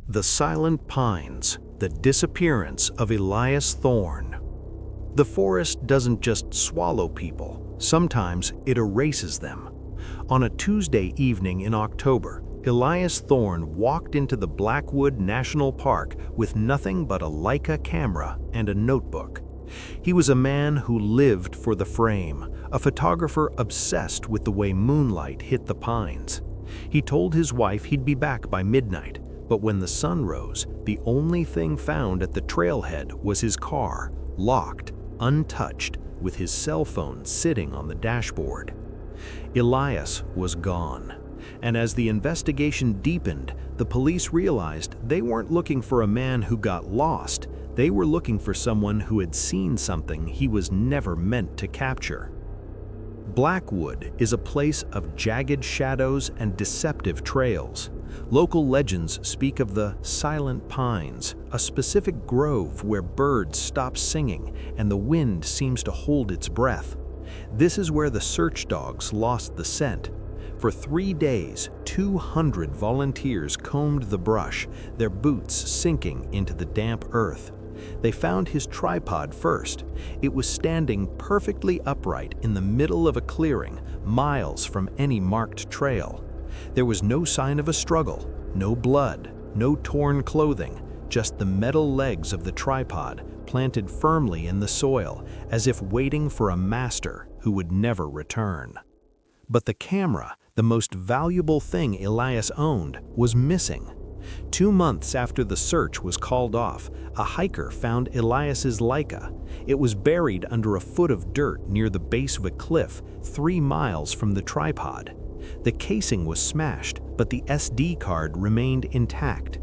The Silent Pines, the disappearance of Elias Thorne. The forest doesn't just swallow people, sometimes it erases them. On a Tuesday evening in October, Elias Thorne walked into the Blackwood National Park with nothing but a Leica camera and a notebook. He was a man who lived for the frame, a photographer obsessed with the way moonlight hit the pines. He told his wife he'd be back by midnight, but when the sun rose, the only thing found at the trailhead was his car, locked, untouched, with his cell phone sitting on the dashboard. Elias was gone, and as the investigation deepened, the police realized they weren't looking for a man who got lost. They were looking for someone who had seen something he was never meant to capture. Blackwood is a place of jagged shadows and deceptive trails. Local legends speak of the Silent Pines, a specific grove where birds stop singing and the wind seems to hold its breath. This is where the search dogs lost the scent. For 3 days, 200 volunteers combed the brush, their boots sinking into the damp earth. They found his tripod first. It was standing perfectly upright in the middle of a clearing, miles from any marked trail. There was no sign of a struggle, no blood, no torn clothing, just the metal legs of the tripod planted firmly in the soil, as if waiting for a master who would never return. But the camera, the most valuable thing Elias owned, was missing. 2 months after the search was called off, a hiker found Elias's Leica. It was buried under a foot of dirt near the base of a cliff 3 miles from the tripod. The casing was smashed, but the SD card remained intact.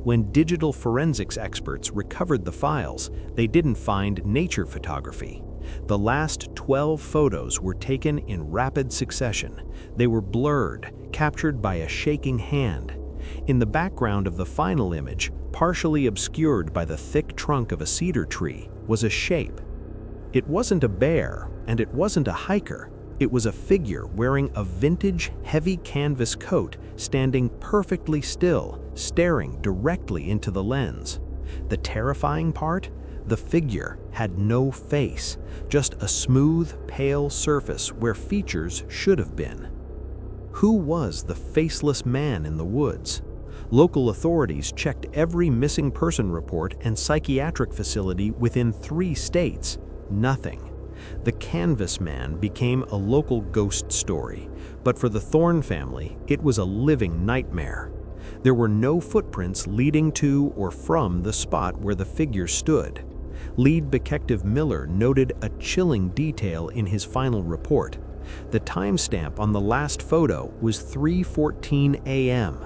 When digital forensics experts recovered the files, they didn't find nature photography. The last 12 photos were taken in rapid succession. They were blurred, captured by a shaking hand. In the background of the final image, partially obscured by the thick trunk of a cedar tree, was a shape. It wasn't a bear, and it wasn't a hiker. It was a figure wearing a vintage, heavy canvas coat, standing perfectly still, staring directly into the lens. The terrifying part? The figure had no face, just a smooth, pale surface where features should have been. Who was the faceless man in the woods? Local authorities checked every missing person report and psychiatric facility within 3 states. Nothing. The canvas man became a local ghost story, but for the Thorne family, it was a living nightmare. There were no footprints leading to or from the spot where the figure stood. Lead Detective Miller noted a chilling detail in his final report. The timestamp on the last photo was 3:14 a.m.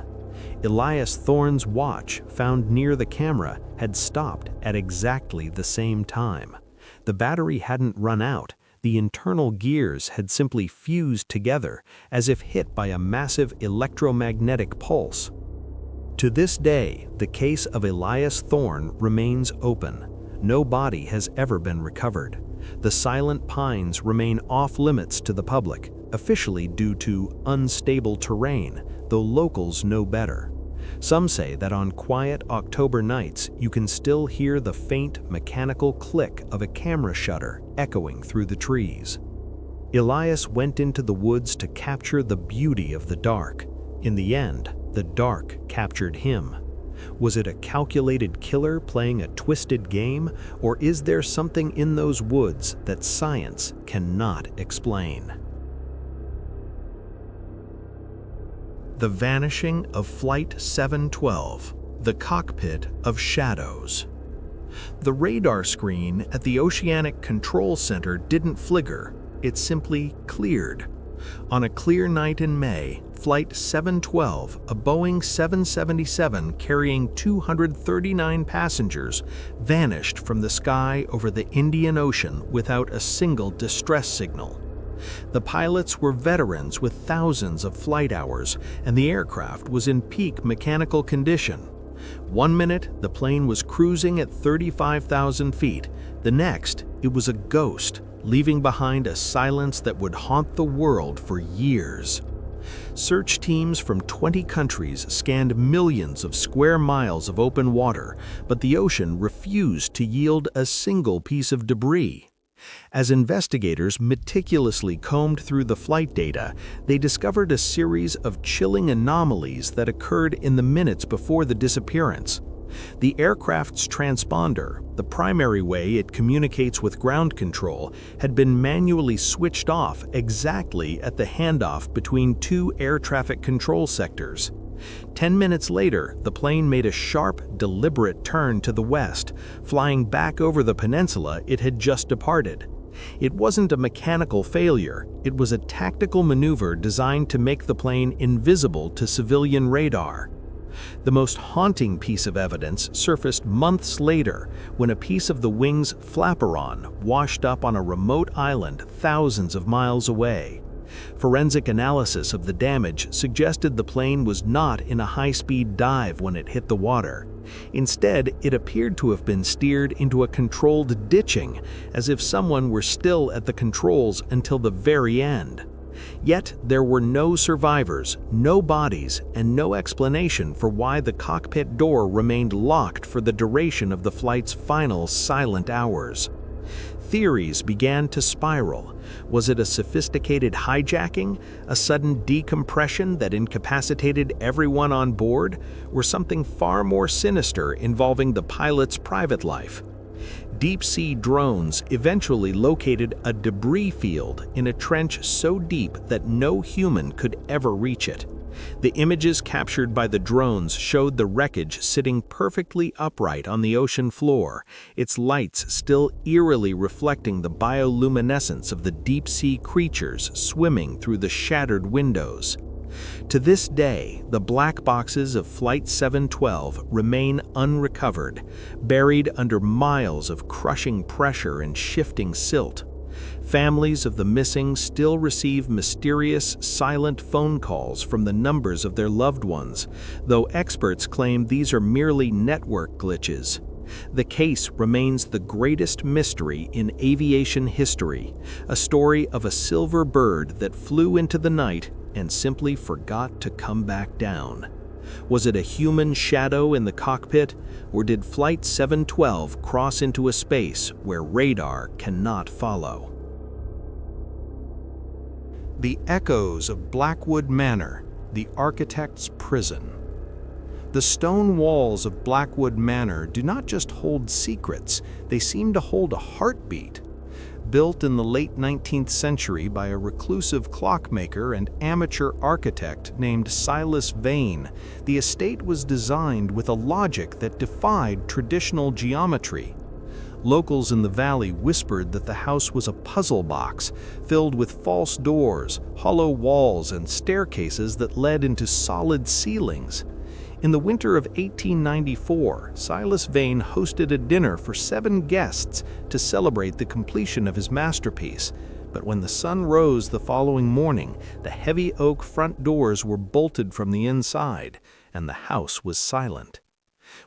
Elias Thorne's watch, found near the camera, had stopped at exactly the same time. The battery hadn't run out. The internal gears had simply fused together, as if hit by a massive electromagnetic pulse. To this day, the case of Elias Thorne remains open. No body has ever been recovered. The Silent Pines remain off-limits to the public, officially due to unstable terrain, though locals know better. Some say that on quiet October nights, you can still hear the faint mechanical click of a camera shutter echoing through the trees. Elias went into the woods to capture the beauty of the dark. In the end, the dark captured him. Was it a calculated killer playing a twisted game, or is there something in those woods that science cannot explain? The vanishing of Flight 712, the cockpit of shadows. The radar screen at the Oceanic Control Center didn't flicker, it simply cleared. On a clear night in May, Flight 712, a Boeing 777 carrying 239 passengers, vanished from the sky over the Indian Ocean without a single distress signal. The pilots were veterans with thousands of flight hours, and the aircraft was in peak mechanical condition. 1 minute, the plane was cruising at 35,000 feet. The next, it was a ghost, leaving behind a silence that would haunt the world for years. Search teams from 20 countries scanned millions of square miles of open water, but the ocean refused to yield a single piece of debris. As investigators meticulously combed through the flight data, they discovered a series of chilling anomalies that occurred in the minutes before the disappearance. The aircraft's transponder, the primary way it communicates with ground control, had been manually switched off exactly at the handoff between two air traffic control sectors. 10 minutes later, the plane made a sharp, deliberate turn to the west, flying back over the peninsula it had just departed. It wasn't a mechanical failure, it was a tactical maneuver designed to make the plane invisible to civilian radar. The most haunting piece of evidence surfaced months later when a piece of the wing's flaperon washed up on a remote island thousands of miles away. Forensic analysis of the damage suggested the plane was not in a high-speed dive when it hit the water. Instead, it appeared to have been steered into a controlled ditching, as if someone were still at the controls until the very end. Yet there were no survivors, no bodies, and no explanation for why the cockpit door remained locked for the duration of the flight's final silent hours. Theories began to spiral. Was it a sophisticated hijacking, a sudden decompression that incapacitated everyone on board, or something far more sinister involving the pilot's private life? Deep-sea drones eventually located a debris field in a trench so deep that no human could ever reach it. The images captured by the drones showed the wreckage sitting perfectly upright on the ocean floor, its lights still eerily reflecting the bioluminescence of the deep-sea creatures swimming through the shattered windows. To this day, the black boxes of Flight 712 remain unrecovered, buried under miles of crushing pressure and shifting silt. Families of the missing still receive mysterious, silent phone calls from the numbers of their loved ones, though experts claim these are merely network glitches. The case remains the greatest mystery in aviation history, a story of a silver bird that flew into the night and simply forgot to come back down. Was it a human shadow in the cockpit, or did Flight 712 cross into a space where radar cannot follow? The echoes of Blackwood Manor, the architect's prison. The stone walls of Blackwood Manor do not just hold secrets, they seem to hold a heartbeat. Built in the late 19th century by a reclusive clockmaker and amateur architect named Silas Vane, the estate was designed with a logic that defied traditional geometry. Locals in the valley whispered that the house was a puzzle box, filled with false doors, hollow walls, and staircases that led into solid ceilings. In the winter of 1894, Silas Vane hosted a dinner for 7 guests to celebrate the completion of his masterpiece. But when the sun rose the following morning, the heavy oak front doors were bolted from the inside, and the house was silent.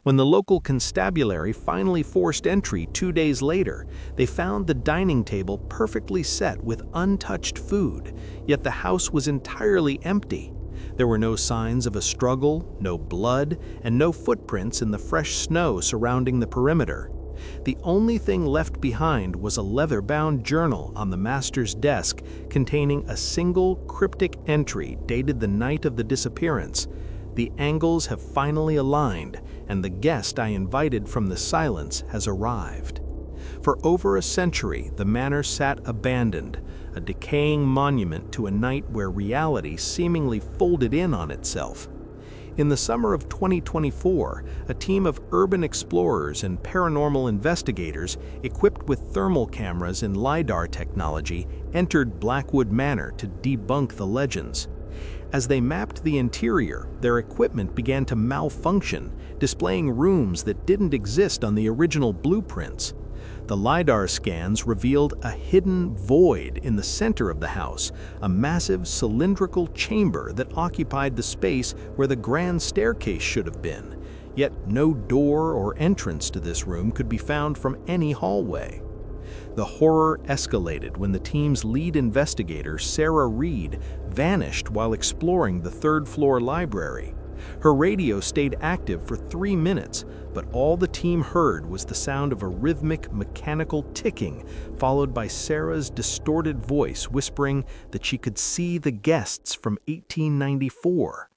When the local constabulary finally forced entry 2 days later, they found the dining table perfectly set with untouched food, yet the house was entirely empty. There were no signs of a struggle, no blood, and no footprints in the fresh snow surrounding the perimeter. The only thing left behind was a leather-bound journal on the master's desk containing a single cryptic entry dated the night of the disappearance. The angles have finally aligned, and the guest I invited from the silence has arrived. For over a century, the manor sat abandoned, a decaying monument to a night where reality seemingly folded in on itself. In the summer of 2024, a team of urban explorers and paranormal investigators equipped with thermal cameras and LiDAR technology entered Blackwood Manor to debunk the legends. As they mapped the interior, their equipment began to malfunction, displaying rooms that didn't exist on the original blueprints. The LiDAR scans revealed a hidden void in the center of the house, a massive cylindrical chamber that occupied the space where the grand staircase should have been. Yet no door or entrance to this room could be found from any hallway. The horror escalated when the team's lead investigator, Sarah Reed, vanished while exploring the third-floor library. Her radio stayed active for 3 minutes, but all the team heard was the sound of a rhythmic, mechanical ticking, followed by Sarah's distorted voice whispering that she could see the guests from 1894.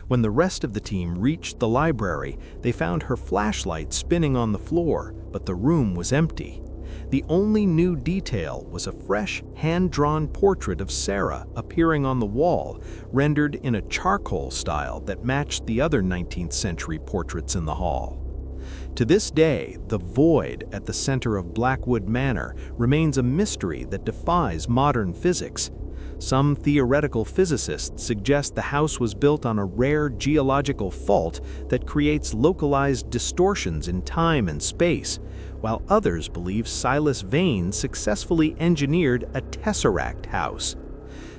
When the rest of the team reached the library, they found her flashlight spinning on the floor, but the room was empty. The only new detail was a fresh, hand-drawn portrait of Sarah appearing on the wall, rendered in a charcoal style that matched the other 19th-century portraits in the hall. To this day, the void at the center of Blackwood Manor remains a mystery that defies modern physics. Some theoretical physicists suggest the house was built on a rare geological fault that creates localized distortions in time and space, while others believe Silas Vane successfully engineered a tesseract house.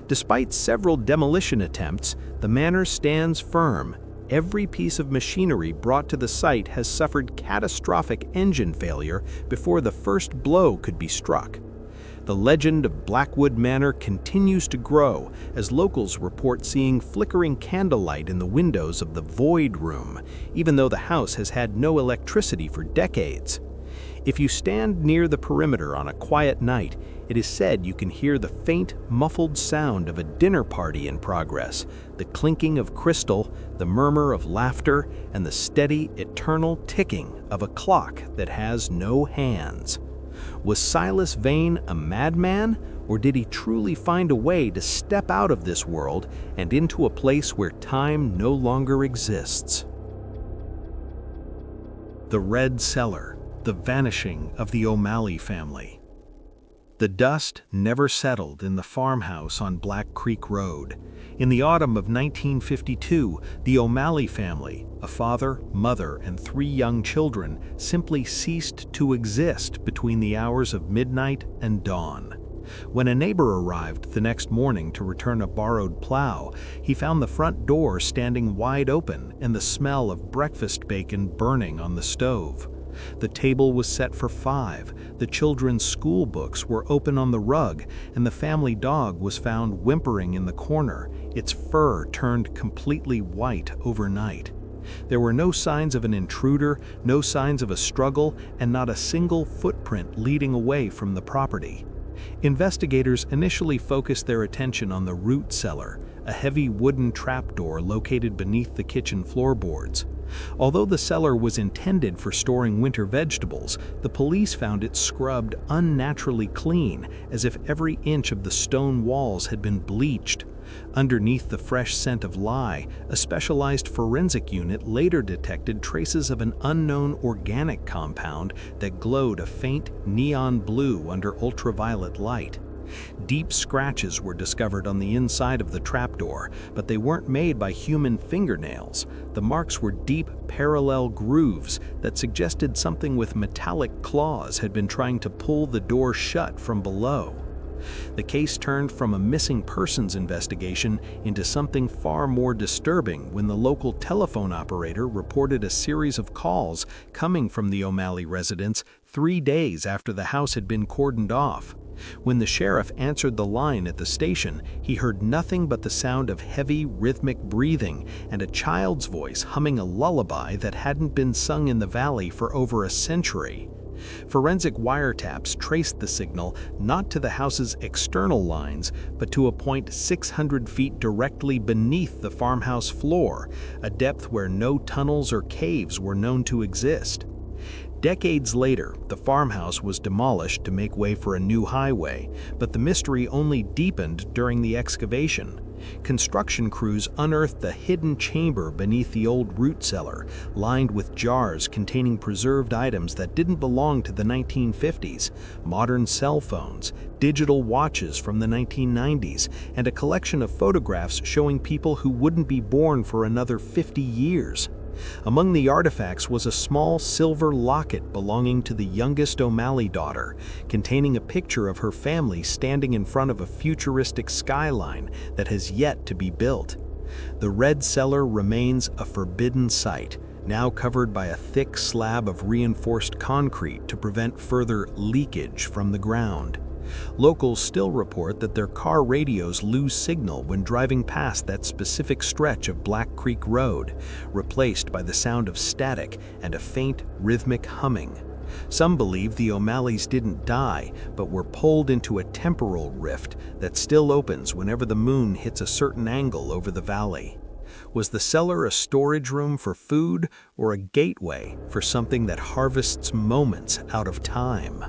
Despite several demolition attempts, the manor stands firm. Every piece of machinery brought to the site has suffered catastrophic engine failure before the first blow could be struck. The legend of Blackwood Manor continues to grow as locals report seeing flickering candlelight in the windows of the Void Room, even though the house has had no electricity for decades. If you stand near the perimeter on a quiet night, it is said you can hear the faint, muffled sound of a dinner party in progress, the clinking of crystal, the murmur of laughter, and the steady, eternal ticking of a clock that has no hands. Was Silas Vane a madman, or did he truly find a way to step out of this world and into a place where time no longer exists? The Red Cellar, the vanishing of the O'Malley family. The dust never settled in the farmhouse on Black Creek Road. In the autumn of 1952, the O'Malley family, a father, mother, and 3 young children, simply ceased to exist between the hours of midnight and dawn. When a neighbor arrived the next morning to return a borrowed plow, he found the front door standing wide open and the smell of breakfast bacon burning on the stove. The table was set for 5, the children's school books were open on the rug, and the family dog was found whimpering in the corner, its fur turned completely white overnight. There were no signs of an intruder, no signs of a struggle, and not a single footprint leading away from the property. Investigators initially focused their attention on the Red Cellar, a heavy wooden trapdoor located beneath the kitchen floorboards. Although the cellar was intended for storing winter vegetables, the police found it scrubbed unnaturally clean, as if every inch of the stone walls had been bleached. Underneath the fresh scent of lye, a specialized forensic unit later detected traces of an unknown organic compound that glowed a faint neon blue under ultraviolet light. Deep scratches were discovered on the inside of the trapdoor, but they weren't made by human fingernails. The marks were deep, parallel grooves that suggested something with metallic claws had been trying to pull the door shut from below. The case turned from a missing persons investigation into something far more disturbing when the local telephone operator reported a series of calls coming from the O'Malley residence 3 days after the house had been cordoned off. When the sheriff answered the line at the station, he heard nothing but the sound of heavy, rhythmic breathing and a child's voice humming a lullaby that hadn't been sung in the valley for over a century. Forensic wiretaps traced the signal not to the house's external lines, but to a point 600 feet directly beneath the farmhouse floor, a depth where no tunnels or caves were known to exist. Decades later, the farmhouse was demolished to make way for a new highway, but the mystery only deepened during the excavation. Construction crews unearthed a hidden chamber beneath the old Red Cellar, lined with jars containing preserved items that didn't belong to the 1950s, modern cell phones, digital watches from the 1990s, and a collection of photographs showing people who wouldn't be born for another 50 years. Among the artifacts was a small silver locket belonging to the youngest O'Malley daughter, containing a picture of her family standing in front of a futuristic skyline that has yet to be built. The Red Cellar remains a forbidden site, now covered by a thick slab of reinforced concrete to prevent further leakage from the ground. Locals still report that their car radios lose signal when driving past that specific stretch of Black Creek Road, replaced by the sound of static and a faint, rhythmic humming. Some believe the O'Malleys didn't die, but were pulled into a temporal rift that still opens whenever the moon hits a certain angle over the valley. Was the cellar a storage room for food or a gateway for something that harvests moments out of time?